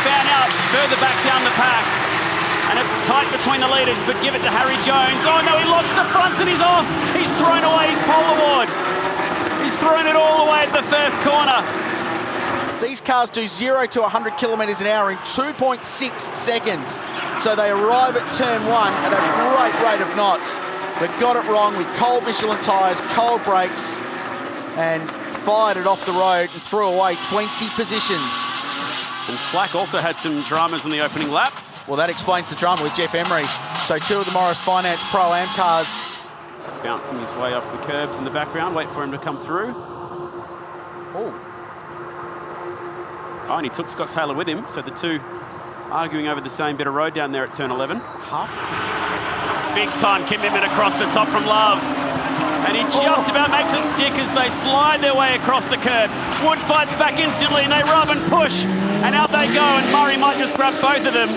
fan out further back down the pack. And it's tight between the leaders, but give it to Harry Jones. Oh no, he lost the fronts and he's off. He's thrown away his pole award. He's thrown it all away at the first corner. These cars do 0 to 100 kilometres an hour in 2.6 seconds. So they arrive at turn 1 at a great rate of knots. But got it wrong with cold Michelin tyres, cold brakes, and fired it off the road and threw away 20 positions. And Flack also had some dramas in the opening lap. Well, that explains the drama with Jeff Emery. So 2 of the Morris Finance Pro-Am cars. He's bouncing his way off the curbs in the background. Wait for him to come through. Oh, and he took Scott Taylor with him, so the two arguing over the same bit of road down there at turn 11. Big time commitment across the top from Love. And he just about makes it stick as they slide their way across the curb. Wood fights back instantly and they rub and push. And out they go, and Murray might just grab both of them.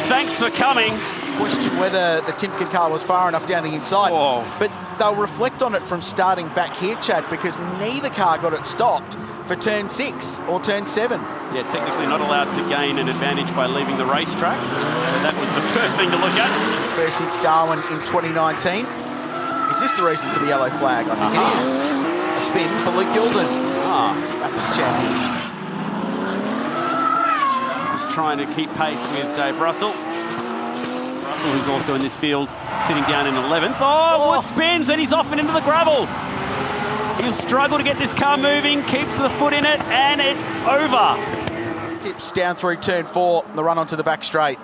Thanks for coming. Question whether the Timken car was far enough down the inside. Oh. But they'll reflect on it from starting back here, Chad, because neither car got it stopped for turn 6 or turn 7. Yeah, technically not allowed to gain an advantage by leaving the racetrack. So that was the first thing to look at. First since Darwin in 2019. Is this the reason for the yellow flag? I think it is. A spin for Luke Gilden. Bathurst champion. Just trying to keep pace with Dave Russell. Russell, who's also in this field, sitting down in 11th. Wood spins and he's off and into the gravel. He'll struggle to get this car moving, keeps the foot in it, and it's over. Tips down through turn 4, the run onto the back straight.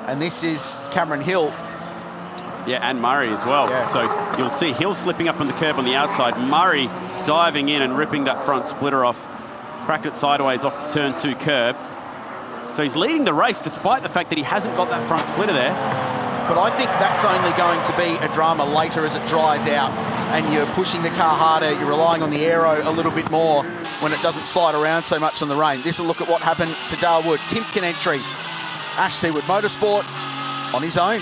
And this is Cameron Hill. Yeah, and Murray as well. Yeah. So you'll see Hill slipping up on the curb on the outside. Murray diving in and ripping that front splitter off. Cracked it sideways off the turn 2 curb. So he's leading the race despite the fact that he hasn't got that front splitter there. But I think that's only going to be a drama later as it dries out and you're pushing the car harder, you're relying on the aero a little bit more when it doesn't slide around so much on the rain. This will look at what happened to Dale Wood. Timken entry. Ash Seawood Motorsport on his own.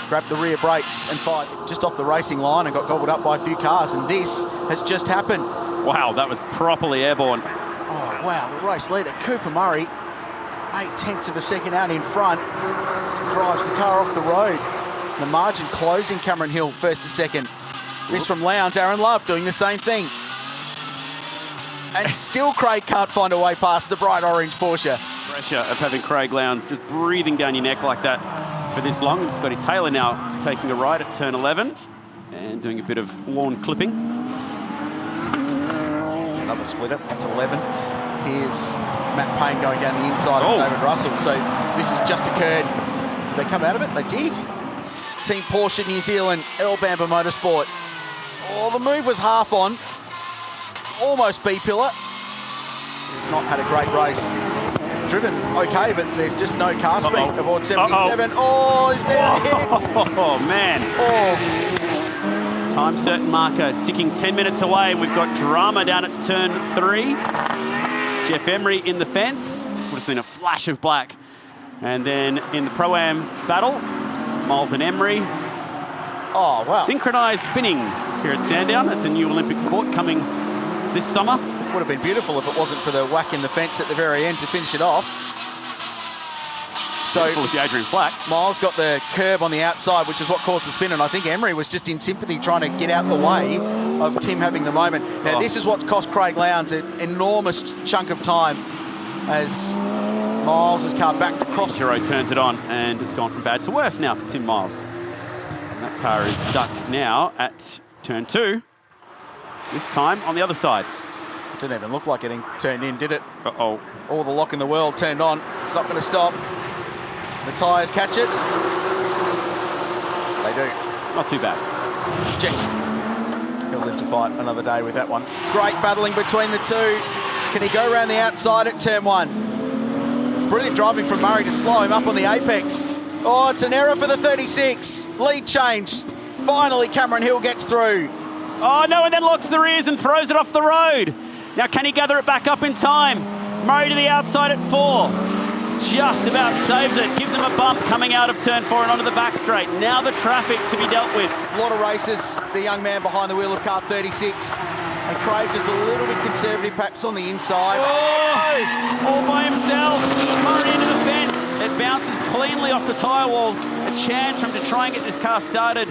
Grabbed the rear brakes and fired just off the racing line and got gobbled up by a few cars. And this has just happened. Wow, that was properly airborne. Oh, wow, the race leader, Cooper Murray, 0.8 of a second out in front, drives the car off the road. The margin closing Cameron Hill, first to second. This from Lowndes, Aaron Love doing the same thing. And still Craig can't find a way past the bright orange Porsche. Pressure of having Craig Lowndes just breathing down your neck like that for this long. And Scotty Taylor now taking a ride at turn 11 and doing a bit of lawn clipping. Another splitter, that's 11. Here's Matt Payne going down the inside of David Russell. So this has just occurred. Did they come out of it? They did. Team Porsche New Zealand, Earl Bamber Motorsport. Oh, the move was half on. Almost B-pillar. He's not had a great race. Driven okay, but there's just no car speed aboard 77. Oh, is there a hit? Oh, man. Oh. Time certain marker ticking 10 minutes away, and we've got drama down at turn 3. Jeff Emery in the fence. Would have seen a flash of black. And then in the Pro-Am battle, Miles and Emery. Oh, wow. Synchronised spinning here at Sandown. That's a new Olympic sport coming this summer. It would have been beautiful if it wasn't for the whack in the fence at the very end to finish it off. So with the Adrian Flack. Miles got the curb on the outside, which is what caused the spin, and I think Emery was just in sympathy trying to get out the way of Tim having the moment. Now, this is what's cost Craig Lowndes an enormous chunk of time as Miles' car backed across. Hero turns it on, and it's gone from bad to worse now for Tim Miles. And that car is stuck now at turn 2. This time on the other side. It didn't even look like getting turned in, did it? Uh-oh. All the lock in the world turned on. It's not going to stop. The tyres catch it. They do. Not too bad. Check. He'll live to fight another day with that one. Great battling between the two. Can he go around the outside at turn 1? Brilliant driving from Murray to slow him up on the apex. Oh, it's an error for the 36. Lead change. Finally, Cameron Hill gets through. Oh, no, and then locks the rears and throws it off the road. Now, can he gather it back up in time? Murray to the outside at 4. Just about saves it. Gives him a bump coming out of turn 4 and onto the back straight. Now the traffic to be dealt with. A lot of races. The young man behind the wheel of car 36. And Craig just a little bit conservative, perhaps on the inside. Oh, all by himself. bounces cleanly off the tyre wall. A chance for him to try and get this car started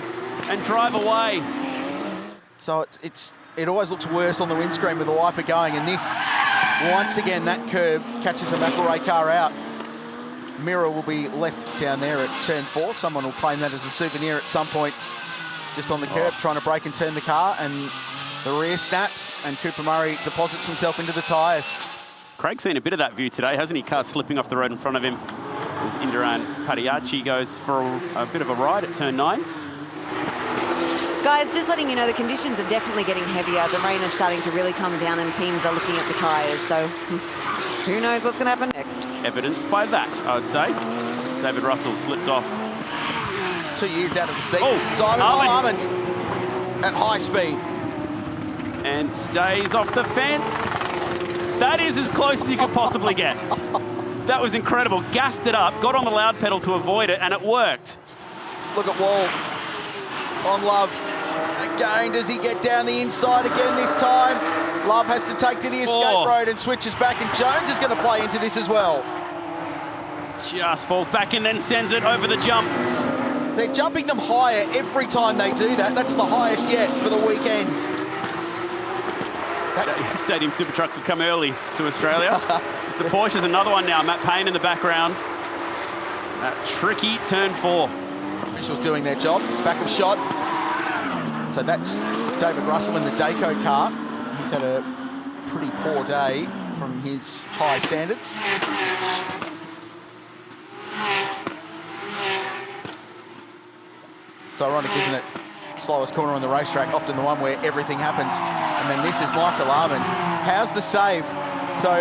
and drive away. So it always looks worse on the windscreen with the wiper going, and this, once again, that curb catches a McElrea car out. Mirror will be left down there at turn 4. Someone will claim that as a souvenir at some point, just on the curb, trying to break and turn the car, and the rear snaps, and Cooper Murray deposits himself into the tyres. Craig's seen a bit of that view today, hasn't he? Car slipping off the road in front of him. As Indiran Padiachi goes for a bit of a ride at turn 9. Guys, just letting you know, the conditions are definitely getting heavier. The rain is starting to really come down and teams are looking at the tyres, so who knows what's going to happen next. Evidenced by that, I would say. David Russell slipped off. 2 years out of the seat. Oh, Simon Armand at high speed. And stays off the fence. That is as close as you could possibly get. That was incredible. Gassed it up, got on the loud pedal to avoid it, and it worked. Look at Wall on Love. Again, does he get down the inside again this time? Love has to take to the escape road and switches back, and Jones is going to play into this as well. Just falls back and then sends it over the jump. They're jumping them higher every time they do that. That's the highest yet for the weekend. Stadium Super Trucks have come early to Australia. The Porsche's another one now. Matt Payne in the background. That tricky turn 4. Officials doing their job. Back of shot. So that's David Russell in the Dayco car. He's had a pretty poor day from his high standards. It's ironic, isn't it? Slowest corner on the racetrack, often the one where everything happens. And then this is Michael Armand. How's the save? So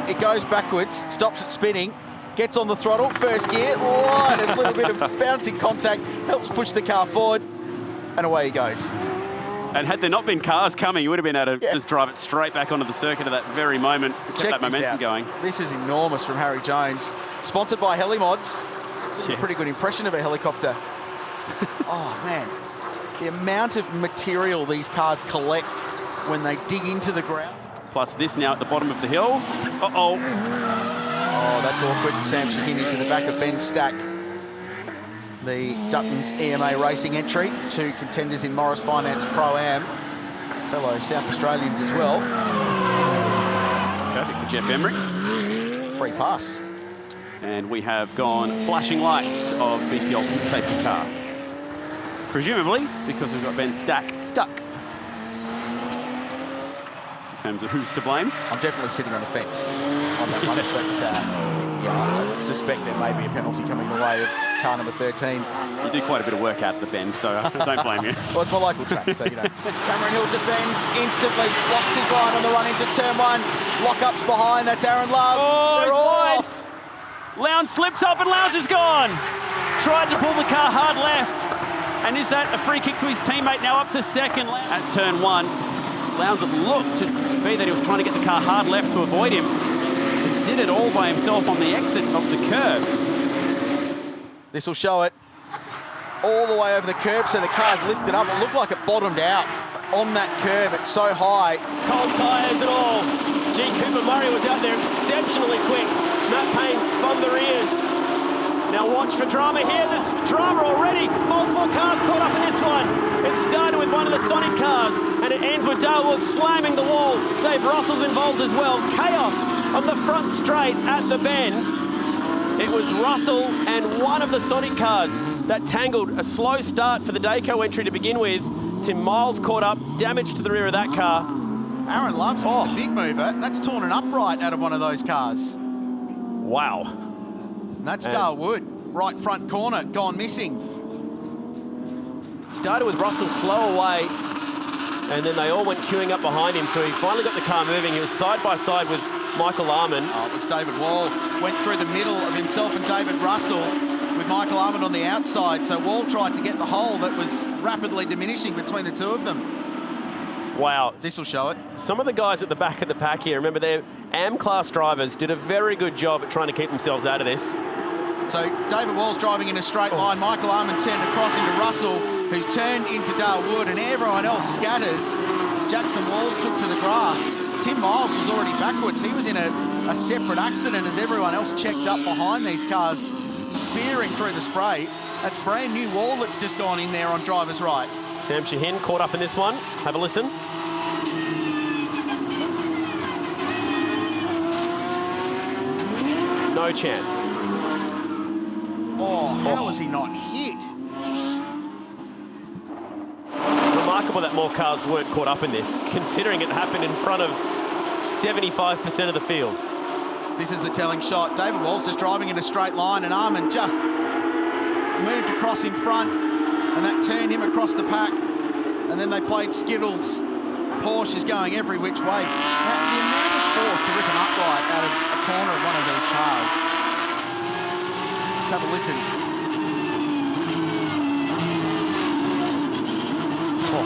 it goes backwards, stops it spinning, gets on the throttle, first gear, there's a little bit of bouncing contact, helps push the car forward, and away he goes. And had there not been cars coming, you would have been able to just drive it straight back onto the circuit at that very moment. Kept that momentum going. This is enormous from Harry Jones. Sponsored by Helimods. This is a pretty good impression of a helicopter. Oh, man. The amount of material these cars collect when they dig into the ground. Plus this now at the bottom of the hill. Uh-oh. Oh, that's awkward. Sam Shaheen into the back of Ben Stack. The Dutton's EMA Racing entry. 2 contenders in Morris Finance Pro-Am. Fellow South Australians as well. Perfect for Jeff Emery. Free pass. And we have gone flashing lights of BP Ultimate Safety Car. Presumably because we've got Ben Stack stuck. In terms of who's to blame. I'm definitely sitting on the fence on that one, but yeah, I suspect there may be a penalty coming the way of car number 13. You do quite a bit of work out at the bend, so I don't blame you. Well, it's my local track, so you know. Cameron Hill defends, instantly blocks his line on the run into turn 1. Lockups behind, that's Aaron Love. Oh, they're all off. Lowndes slips up and Lowndes is gone. Tried to pull the car hard left. And is that a free kick to his teammate now up to second at turn 1? Lowndes looked to be that he was trying to get the car hard left to avoid him. He did it all by himself on the exit of the curb. This will show it all the way over the curb, so the car's lifted up. It looked like it bottomed out on that curb. It's so high. Cold tyres and all. G. Cooper Murray was out there exceptionally quick. Matt Payne spun the rears. Now watch for drama here. There's drama already. Multiple cars caught up in this one. It started with one of the Sonic cars, and it ends with Darwood slamming the wall. Dave Russell's involved as well. Chaos on the front straight at the bend. It was Russell and one of the Sonic cars that tangled. A slow start for the Dayco entry to begin with. Tim Miles caught up, damage to the rear of that car. Aaron Love's a big mover. That's torn an upright out of one of those cars. Wow. And that's Darwood, right front corner, gone missing. Started with Russell slow away, and then they all went queuing up behind him, so he finally got the car moving. He was side by side with Michael Armand. Oh, it was David Wall. Went through the middle of himself and David Russell with Michael Armand on the outside, so Wall tried to get the hole that was rapidly diminishing between the two of them. Wow. This will show it. Some of the guys at the back of the pack here, remember they're AM-class drivers, did a very good job at trying to keep themselves out of this. So David Wall's driving in a straight line. Michael Armand turned across into Russell, who's turned into Darwood, and everyone else scatters. Jackson Walls took to the grass. Tim Miles was already backwards. He was in a separate accident as everyone else checked up behind these cars, spearing through the spray. That's brand new wall that's just gone in there on driver's right. Sam Shahin caught up in this one. Have a listen. No chance. Oh, how was he not hit? Remarkable that more cars weren't caught up in this, considering it happened in front of 75% of the field. This is the telling shot. David Walsh just driving in a straight line, and Armin just moved across in front, and that turned him across the pack. And then they played Skittles. Porsche is going every which way. Now, the amount of force to rip an upright out of a corner of one of these cars. Let's have a listen. Full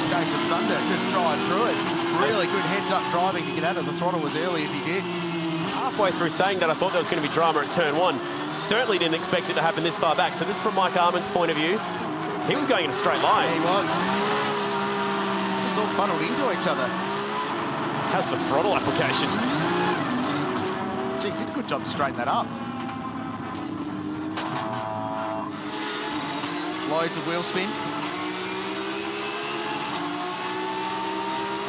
days of thunder, just drive through it. Really good heads-up driving to get out of the throttle as early as he did. Halfway through saying that, I thought there was going to be drama at turn 1. Certainly didn't expect it to happen this far back. So this is from Mike Armin's point of view. He was going in a straight line. Yeah, he was. Just all funneled into each other. How's the throttle application? Gee, did a good job to straighten that up. Loads of wheel spin.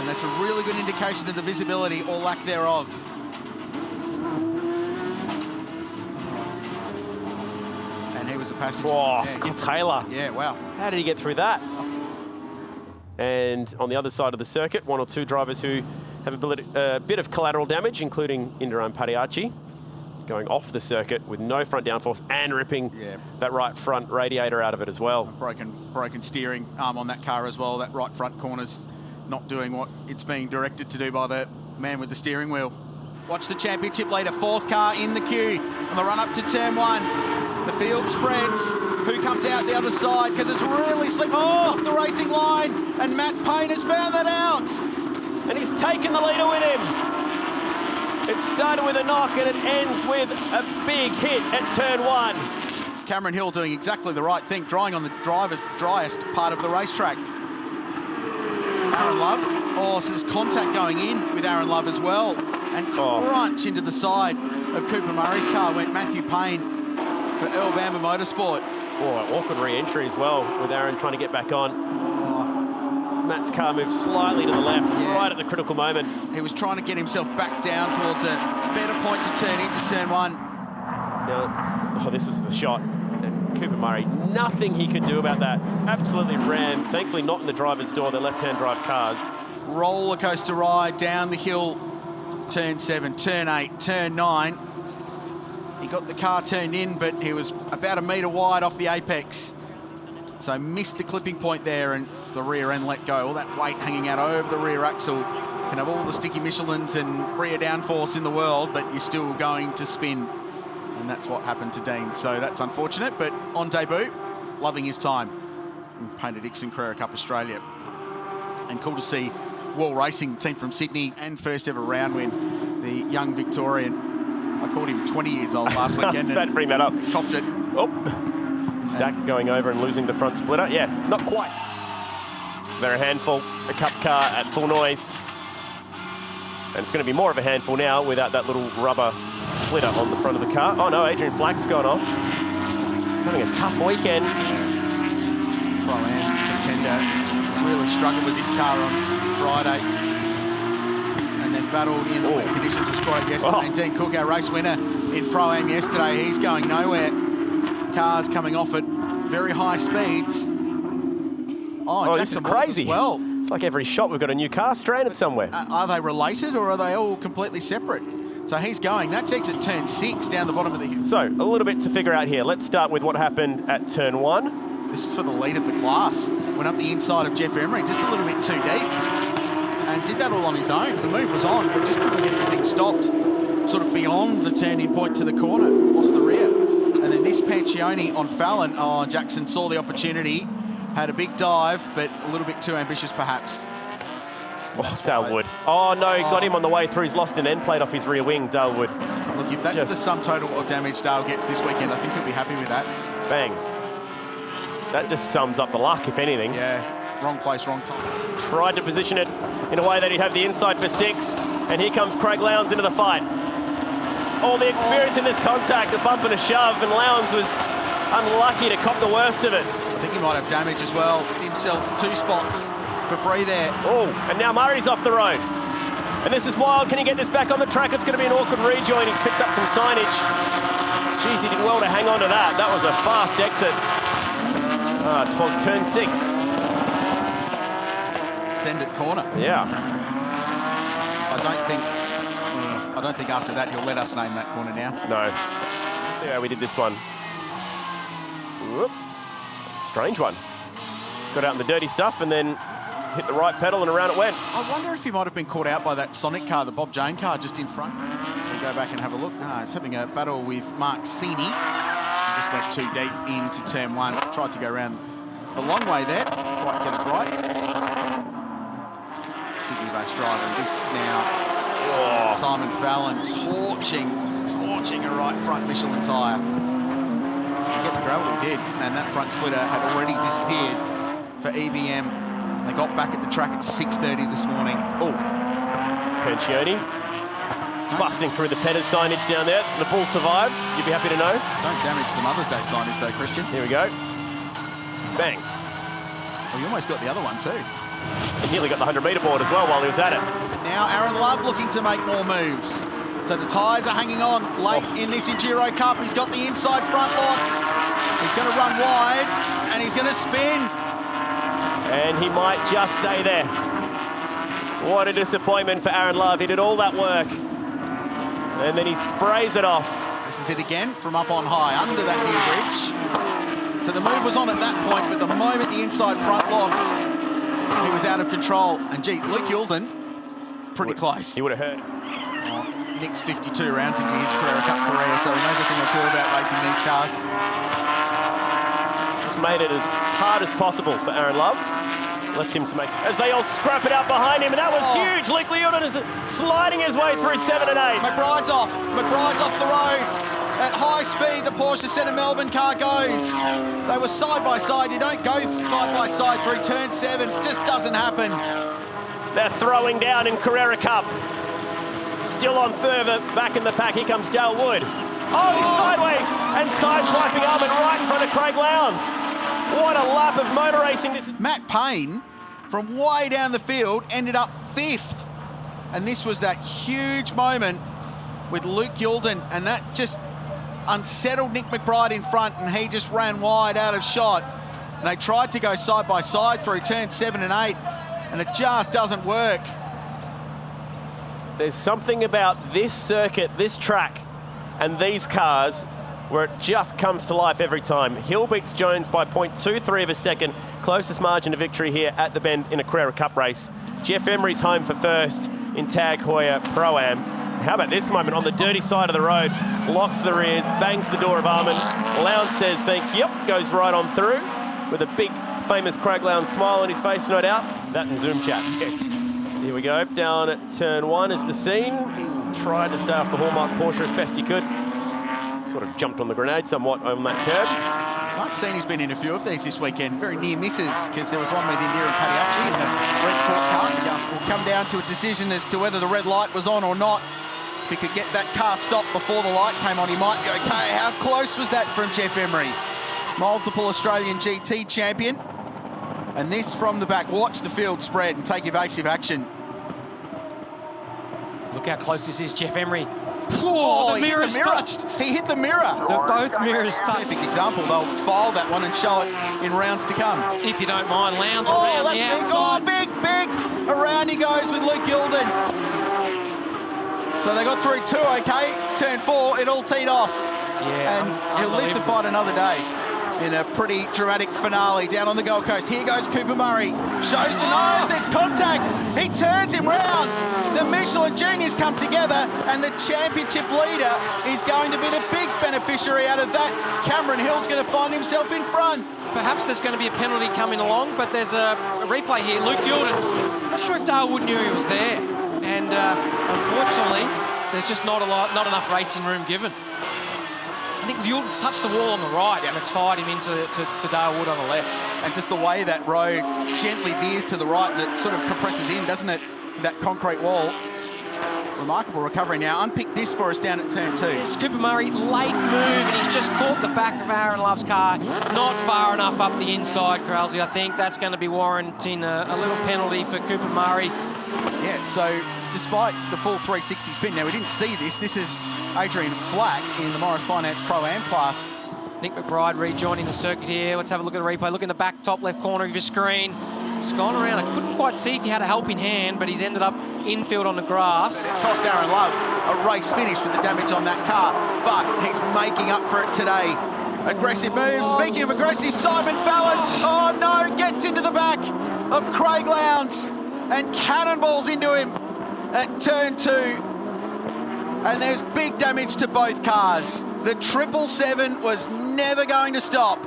And that's a really good indication of the visibility or lack thereof. And he was a passenger. Oh, yeah, Scott Taylor. Yeah, wow. How did he get through that? And on the other side of the circuit, one or two drivers who have a bit of collateral damage, including Indiram Padiachi, going off the circuit with no front downforce and ripping that right front radiator out of it as well. Broken steering arm on that car as well. That right front corner's not doing what it's being directed to do by the man with the steering wheel. Watch the championship leader, fourth car in the queue on the run up to turn 1. The field spreads. Who comes out the other side? Because it's really slipped off the racing line. And Matt Paynter's found that out. And he's taken the leader with him. It started with a knock and it ends with a big hit at turn 1. Cameron Hill doing exactly the right thing, drying on the driest part of the racetrack. Aaron Love. Oh, so there's contact going in with Aaron Love as well. And crunch into the side of Cooper Murray's car went Matthew Payne for Earl Bamber Motorsport. Oh, awkward re-entry as well with Aaron trying to get back on. Oh. Matt's car moves slightly to the left, right at the critical moment. He was trying to get himself back down towards a better point to turn into turn 1. Now, this is the shot. And Cooper Murray, nothing he could do about that. Absolutely ran. Thankfully not in the driver's door, the left-hand drive cars. Roller coaster ride down the hill. Turn 7, turn 8, turn 9. He got the car turned in, but he was about a metre wide off the apex. So missed the clipping point there, and the rear end let go. All that weight hanging out over the rear axle. Can have all the sticky Michelins and rear downforce in the world, but you're still going to spin. And that's what happened to Dean. So that's unfortunate, but on debut, loving his time in Paynter Dixon Carrera Cup Australia. And cool to see Wall Racing, team from Sydney, and first ever round win, the young Victorian. I called him 20 years old last weekend. I was about to bring that up. Copped it. Oh, Stack going over and losing the front splitter. Yeah, not quite. They're a handful, a cup car at full noise. And it's going to be more of a handful now without that little rubber splitter on the front of the car. Oh no, Adrian Flack's gone off. He's having a tough weekend. Pro-Am contender really struggled with this car on Friday. And then battled in the wet conditions was great yesterday. And Dean Cook, our race winner in Pro-Am yesterday, he's going nowhere. Cars coming off at very high speeds. Oh, this is crazy. Well, it's like every shot we've got a new car stranded somewhere. Are they related or are they all completely separate? So he's going. That's exit turn 6 down the bottom of the hill. So a little bit to figure out here. Let's start with what happened at turn 1. This is for the lead of the class. Went up the inside of Jeff Emery, just a little bit too deep. And did that all on his own. The move was on, but just couldn't get the thing stopped. Sort of beyond the turning point to the corner. Lost the rear. And then this Pancione on Fallon. Oh, Jackson saw the opportunity. Had a big dive, but a little bit too ambitious, perhaps. Oh, Dale Wood. Oh, no, he got him on the way through. He's lost an end plate off his rear wing, Dale Wood. Look, if that's the sum total of damage Dale gets this weekend, I think he'll be happy with that. Bang. That just sums up the luck, if anything. Yeah, wrong place, wrong time. Tried to position it in a way that he'd have the inside for 6, and here comes Craig Lowndes into the fight. all the experience in this contact, a bump and a shove, and Lowndes was unlucky to cop the worst of it. I think he might have damage as well. Himself 2 spots for free there. Oh, and now Murray's off the road. And this is wild. Can he get this back on the track? It's going to be an awkward rejoin. He's picked up some signage. Jeez, he did well to hang on to that. That was a fast exit. 'Twas turn 6. Send it corner. Yeah. I don't think after that he'll let us name that corner now. No. See how we did this one. Whoop. Strange one. Got out in the dirty stuff and then hit the right pedal and around it went. I wonder if he might have been caught out by that Sonic car, the Bob Jane car just in front. So we go back and have a look. He's having a battle with Mark Sini. He just went too deep into turn 1. Tried to go around the long way there. Quite get it right. Sydney-based driver. And this now, Simon Fallon torching a right front Michelin tyre. To get the gravel he did, and that front splitter had already disappeared for EBM. They got back at the track at 6:30 this morning. Oh, Pencioni busting through the Petters signage down there. The bull survives. You'd be happy to know. Don't damage the Mother's Day signage though, Christian. Here we go. Bang. Well, you almost got the other one too. He nearly got the 100-metre board as well while he was at it. Now Aaron Love looking to make more moves. So the tyres are hanging on late in this Enduro Cup. He's got the inside front locked. He's going to run wide and he's going to spin. And he might just stay there. What a disappointment for Aaron Love. He did all that work. And then he sprays it off. This is it again from up on high, under that new bridge. So the move was on at that point, but the moment the inside front locked, he was out of control. And gee, Luke Youlden, pretty close. He would have hurt. Nick's 52 rounds into his Carrera Cup career, so he knows a thing or two about racing these cars. Just made it as hard as possible for Aaron Love. Left him to make, as they all scrap it out behind him, and that was huge. Luke Youlden is sliding his way through 7 and 8. McBride's off the road. At high speed, the Porsche Centre Melbourne car goes. They were side by side. You don't go side by side through turn 7. It just doesn't happen. They're throwing down in Carrera Cup. Still on further, back in the pack, here comes Dale Wood. Oh, he's sideways and sideswiping Armin right in front of Craig Lowndes. What a lap of motor racing this is. Matt Payne, from way down the field, ended up 5th. And this was that huge moment with Luke Youlden, and that just unsettled Nick McBride in front, and he just ran wide out of shot. And they tried to go side by side through turn 7 and 8, and it just doesn't work. There's something about this circuit, this track, and these cars where it just comes to life every time. Hill beats Jones by 0.23 of a second. Closest margin of victory here at the Bend in a Carrera Cup race. Jeff Emery's home for first in Tag Heuer Pro-Am. How about this moment on the dirty side of the road? Locks the rears, bangs the door of Armin. Lowndes says thank you, goes right on through with a big famous Craig Lowndes smile on his face, no doubt. That and Zoom chats. Yes. Here we go, down at turn 1 is the scene. Tried to stay off the Hallmark Porsche as best he could. Sort of jumped on the grenade somewhat on that curb. Mark Sini's been in a few of these this weekend, very near misses, because there was one with Indira and Padiacci in the red court car. It will come down to a decision as to whether the red light was on or not. If he could get that car stopped before the light came on, he might go, okay, how close was that from Jeff Emery? Multiple Australian GT champion. And this from the back. Watch the field spread and take evasive action. Look how close this is, Jeff Emery. Oh, the mirror's touched. He hit the mirror. Both mirrors touched. Perfect example. They'll file that one and show it in rounds to come. If you don't mind, Lowndes Oh, around that's the big. outside. Oh, big. Around he goes with Luke Youlden. So they got through 2, okay. Turn 4, it all teed off. Yeah, And he'll live to fight another day in a pretty dramatic finale down on the Gold Coast. Here goes Cooper Murray. Shows the nose, there's contact. He turns him round. The Michelin Juniors come together, and the championship leader is going to be the big beneficiary out of that. Cameron Hill's going to find himself in front. Perhaps there's going to be a penalty coming along, but there's a replay here. Luke Youlden, not sure if Dale Wood knew he was there. And unfortunately, there's just not enough racing room given. I think Youlden's touched the wall on the right, and it's fired him into Dale Wood on the left. And just the way that road gently veers to the right, that sort of compresses in, doesn't it? That concrete wall. remarkable recovery. Now, unpick this for us down at turn 2. Yes, Cooper Murray, late move, and he's just caught the back of Aaron Love's car. Not far enough up the inside, Kralsey. I think that's going to be warranting a little penalty for Cooper Murray. Yeah, so despite the full 360 spin, now we didn't see this. This is Adrian Flack in the Morris Finance Pro-Am class. Nick McBride rejoining the circuit here. Let's have a look at the replay. Look in the back top left corner of your screen. He's gone around. I couldn't quite see if he had a helping hand, but he's ended up infield on the grass. It cost Aaron Love a race finish with the damage on that car, but he's making up for it today. Aggressive moves. Speaking of aggressive, Simon Fallon, oh no, gets into the back of Craig Lowndes and cannonballs into him at turn 2. And there's big damage to both cars. The 777 was never going to stop.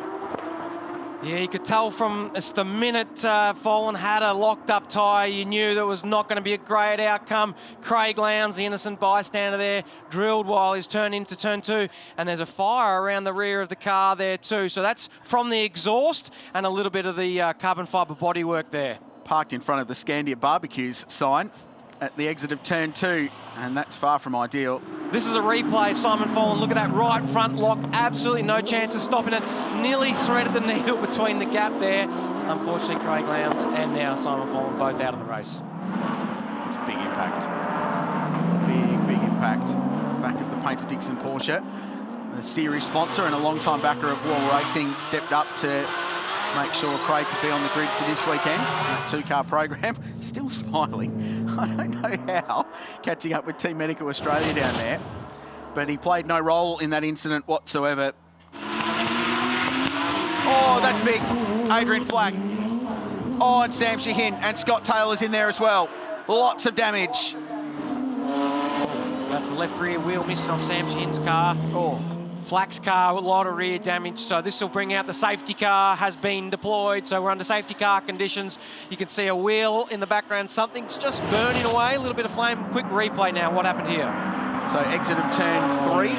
Yeah, you could tell from the minute Fallon had a locked-up tyre, you knew that was not going to be a great outcome. Craig Lowndes, the innocent bystander there, drilled while he's turned into turn 2, and there's a fire around the rear of the car there too. So that's from the exhaust and a little bit of the carbon fibre bodywork there. Parked in front of the Scandia Barbecues sign at the exit of turn 2, and that's far from ideal. This is a replay of Simon Fallon. Look at that right front lock. Absolutely no chance of stopping it. Nearly threaded the needle between the gap there. Unfortunately, Craig Lowndes and now Simon Fallon both out of the race. It's a big impact. Big impact. Back of the Paynter Dixon Porsche. The series sponsor and a long-time backer of Wall Racing stepped up to make sure Craig could be on the grid for this weekend. That 2-car program. Still smiling. I don't know how, catching up with Team Medical Australia down there. But he played no role in that incident whatsoever. Oh, that's big. Adrian Flack. Oh, and Sam Shahin and Scott Taylor's in there as well. Lots of damage. That's the left rear wheel missing off Sam Shahin's car. Oh. Flack's car, a lot of rear damage, so this will bring out the safety car, has been deployed, so we're under safety car conditions. You can see a wheel in the background, something's just burning away, a little bit of flame. Quick replay now, what happened here? So exit of turn 3.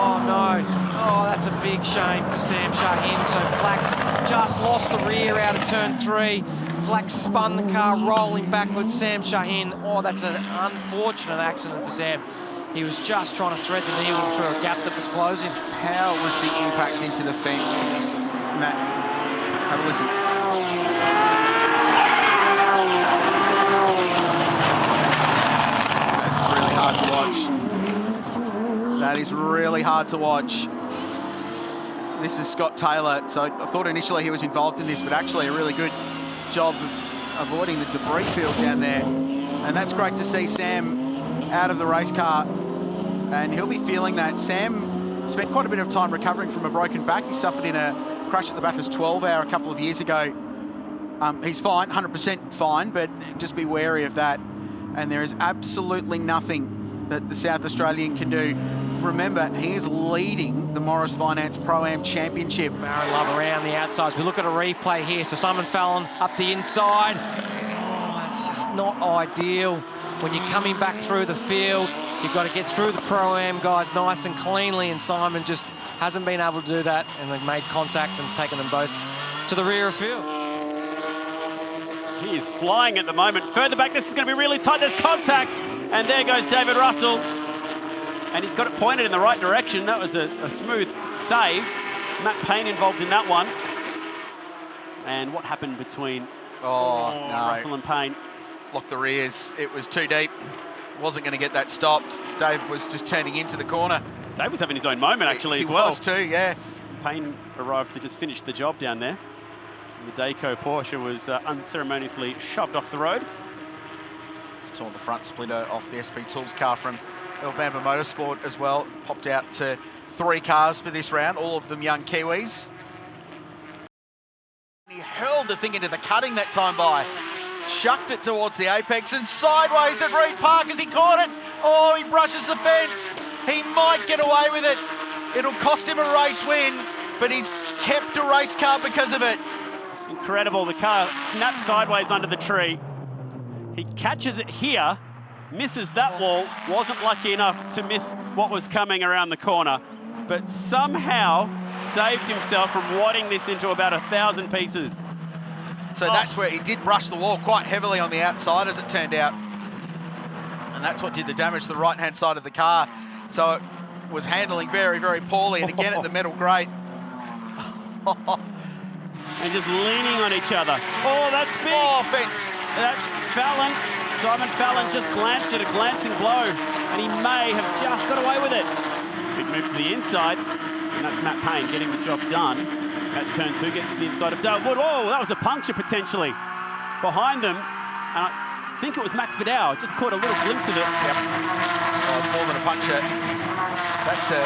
Oh no, oh that's a big shame for Sam Shahin. So Flack's just lost the rear out of turn 3. Flack spun the car rolling backwards. Sam Shahin, oh that's an unfortunate accident for Sam. He was just trying to thread the needle through a gap that was closing. How was the impact into the fence? Matt, have a listen. That's really hard to watch. That is really hard to watch. This is Scott Taylor. So I thought initially he was involved in this, but actually a really good job of avoiding the debris field down there. And that's great to see Sam out of the race car. And he'll be feeling that. Sam spent quite a bit of time recovering from a broken back. He suffered in a crash at the Bathurst 12 hour a couple of years ago. He's fine, 100% fine, but just be wary of that. And there is absolutely nothing that the South Australian can do. Remember, he is leading the Morris Finance Pro-Am Championship. Aaron Love around the outsides. We look at a replay here. So Simon Fallon up the inside. Oh, that's just not ideal. When you're coming back through the field, you've got to get through the Pro-Am guys nice and cleanly, and Simon just hasn't been able to do that, and they've made contact and taken them both to the rear of field. He is flying at the moment. Further back, this is going to be really tight. There's contact, and there goes David Russell. And he's got it pointed in the right direction. That was a smooth save. Matt Payne involved in that one. And what happened between Russell and Payne? Locked the rears. It was too deep. Wasn't going to get that stopped. Dave was just turning into the corner. Dave was having his own moment, actually, as well. He was too, yeah. Payne arrived to just finish the job down there. And the Dayco Porsche was unceremoniously shoved off the road. It's torn the front splitter off the SP Tools car from Alabama Motorsport as well. Popped out to 3 cars for this round, all of them young Kiwis. He hurled the thing into the cutting that time by. Chucked it towards the apex and sideways at Reed Park as he caught it. Oh, he brushes the fence. He might get away with it. It'll cost him a race win, but he's kept a race car because of it. Incredible, the car snaps sideways under the tree. He catches it here, misses that wall, wasn't lucky enough to miss what was coming around the corner, but somehow saved himself from wadding this into about 1,000 pieces. So that's where he did brush the wall quite heavily on the outside, as it turned out. And that's what did the damage to the right-hand side of the car. So it was handling very, very poorly. And again at the metal grate. And just leaning on each other. Oh, that's big. Oh, fence. That's Fallon. Simon Fallon just glanced at a glancing blow, and he may have just got away with it. Big move to the inside, and that's Matt Payne getting the job done. At turn 2, gets to the inside of Dale Wood. Oh, that was a puncture potentially. Behind them, and I think it was Max Vidal. Just caught a little glimpse of it. Yep. Oh, it's more than a puncture. That's a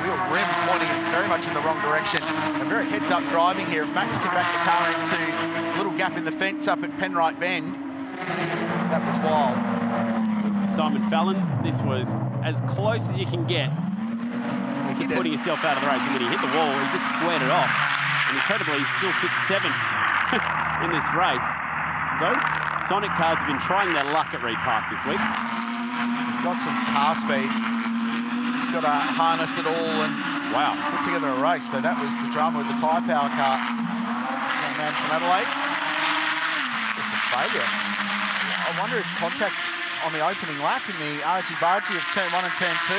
real rim pointing very much in the wrong direction. A very heads-up driving here. If Max can back the car into a little gap in the fence up at Penrite Bend, that was wild. For Simon Fallon, this was as close as you can get to putting yourself out of the race. And when he hit the wall, he just squared it off. And incredibly, he still sits 7th in this race. Those Sonic cars have been trying their luck at Reed Park this week. Got some car speed. Just got to harness it all and put together a race. So that was the drama with the tyre power car. Young man from Adelaide. It's just a failure. I wonder if contact on the opening lap in the argy-bargy of turn 1 and turn 2.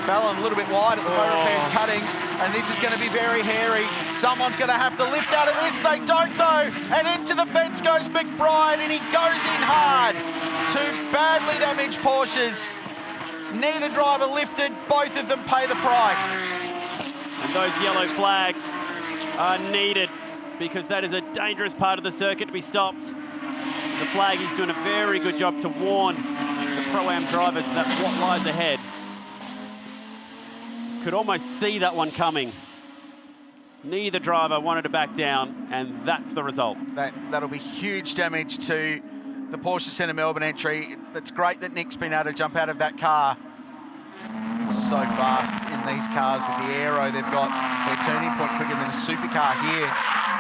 Fallon a little bit wide at the motor repairs cutting, and this is going to be very hairy. Someone's going to have to lift out of this. They don't, though. And into the fence goes McBride, and he goes in hard. 2 badly damaged Porsches. Neither driver lifted. Both of them pay the price. And those yellow flags are needed because that is a dangerous part of the circuit to be stopped. The flag is doing a very good job to warn the Pro-Am drivers that what lies ahead. Could almost see that one coming. Neither driver wanted to back down, and that's the result. That'll be huge damage to the Porsche Centre Melbourne entry. It's great that Nick's been able to jump out of that car. It's so fast in these cars with the aero they've got. Their turning point quicker than a supercar here,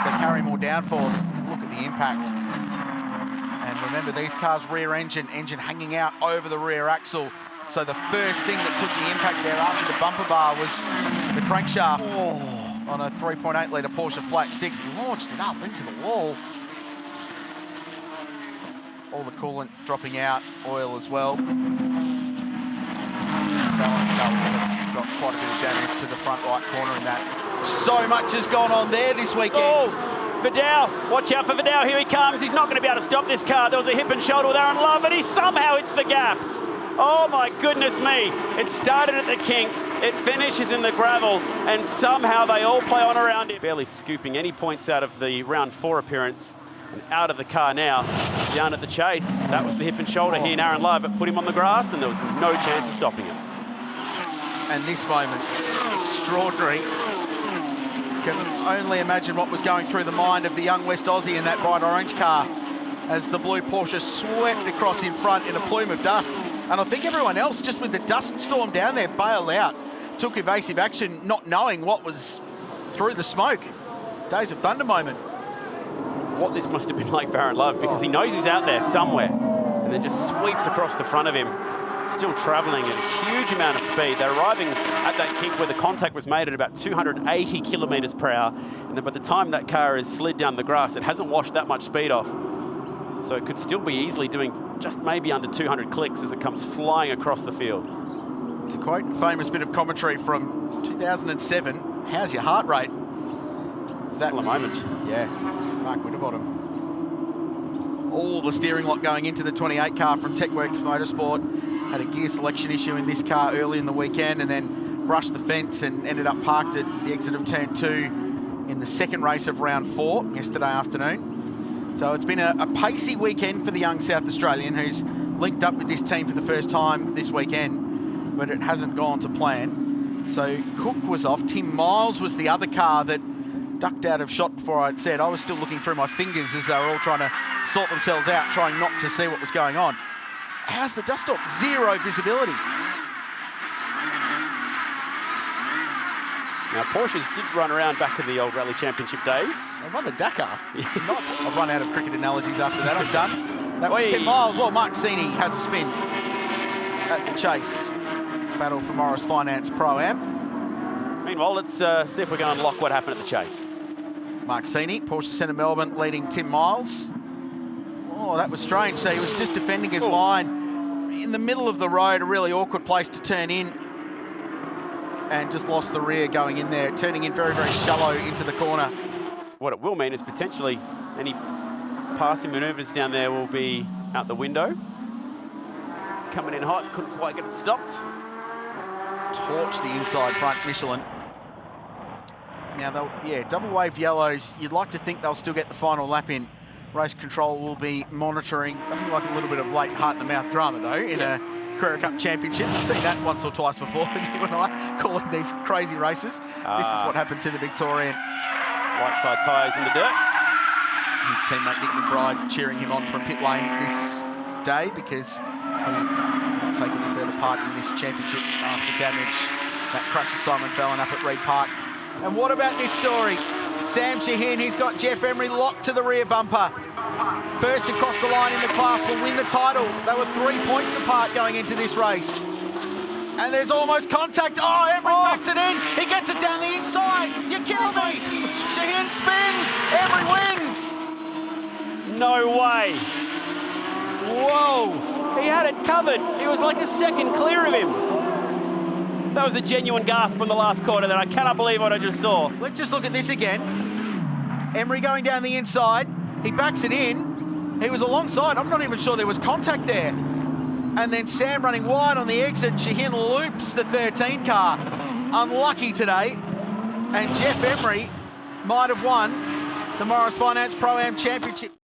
so they carry more downforce. Look at the impact. And remember, these cars rear engine hanging out over the rear axle. So the first thing that took the impact there after the bumper bar was the crankshaft on a 3.8 litre Porsche Flat 6. Launched it up into the wall. All the coolant dropping out, oil as well. Fallon's car got quite a bit of damage to the front right corner in that. So much has gone on there this weekend. Oh, Vidal, watch out for Vidal, here he comes. He's not going to be able to stop this car. There was a hip and shoulder with Aaron Love, and he somehow hits the gap. Oh my goodness me. It started at the kink, it finishes in the gravel, and somehow they all play on around him. Barely scooping any points out of the round 4 appearance, and out of the car now, down at the chase. That was the hip and shoulder here in Aaron Love. It put him on the grass, and there was no chance of stopping him. And this moment, extraordinary. Can only imagine what was going through the mind of the young West Aussie in that bright orange car as the blue Porsche swept across in front in a plume of dust. And I think everyone else, just with the dust storm down there, bailed out, took evasive action, not knowing what was through the smoke. Days of thunder moment. What this must have been like for Aaron Love, because he knows he's out there somewhere, and then just sweeps across the front of him, still travelling at a huge amount of speed. They're arriving at that kink where the contact was made at about 280 kilometres per hour, and then by the time that car has slid down the grass, it hasn't washed that much speed off. So it could still be easily doing just maybe under 200 clicks as it comes flying across the field. To quote a famous bit of commentary from 2007, how's your heart rate? That was a moment. Yeah, Mark Winterbottom. All the steering lock going into the 28 car from TechWorks Motorsport. Had a gear selection issue in this car early in the weekend and then brushed the fence and ended up parked at the exit of turn 2 in the second race of round 4 yesterday afternoon. So it's been a pacey weekend for the young South Australian who's linked up with this team for the first time this weekend, but it hasn't gone to plan. So Cook was off. Tim Miles was the other car that ducked out of shot before I'd said. I was still looking through my fingers as they were all trying to sort themselves out, trying not to see what was going on. How's the dust up? Zero visibility. Now, Porsches did run around back in the old Rally Championship days. They won the Dakar. I've run out of cricket analogies after that. I'm done. That was 10 miles. Well, Mark Sini has a spin at the chase. Battle for Morris Finance Pro-Am. Meanwhile, let's see if we can unlock what happened at the chase. Marksini, Porsche Centre Melbourne leading Tim Miles. Oh, that was strange. So he was just defending his line in the middle of the road, a really awkward place to turn in, and just lost the rear going in there, turning in very, very shallow into the corner. What it will mean is potentially any passing manoeuvres down there will be out the window. Coming in hot, couldn't quite get it stopped. Torch the inside front, Michelin. Now, double waved yellows. You'd like to think they'll still get the final lap in. Race control will be monitoring. Nothing like a little bit of late heart-in-the-mouth drama, though, in a Carrera Cup Championship. We've seen that once or twice before, you and I, calling these crazy races. This is what happens in the Victorian. White side tyres in the dirt. His teammate Nick McBride cheering him on from pit lane this day because he won't take any further part in this championship after damage. That crash with Simon Fallon up at Reid Park. And what about this story? Sam Shaheen, he's got Jeff Emery locked to the rear bumper. First across the line in the class will win the title. They were 3 points apart going into this race. And there's almost contact. Oh, Emery backs it in. He gets it down the inside. You're kidding me. Shaheen spins. Emery wins. No way. Whoa. He had it covered. He was like a second clear of him. That was a genuine gasp on the last corner that I cannot believe what I just saw. Let's just look at this again. Emery going down the inside. He backs it in. He was alongside. I'm not even sure there was contact there. And then Sam running wide on the exit. Shaheen loops the 13 car. Unlucky today. And Jeff Emery might have won the Morris Finance Pro-Am Championship.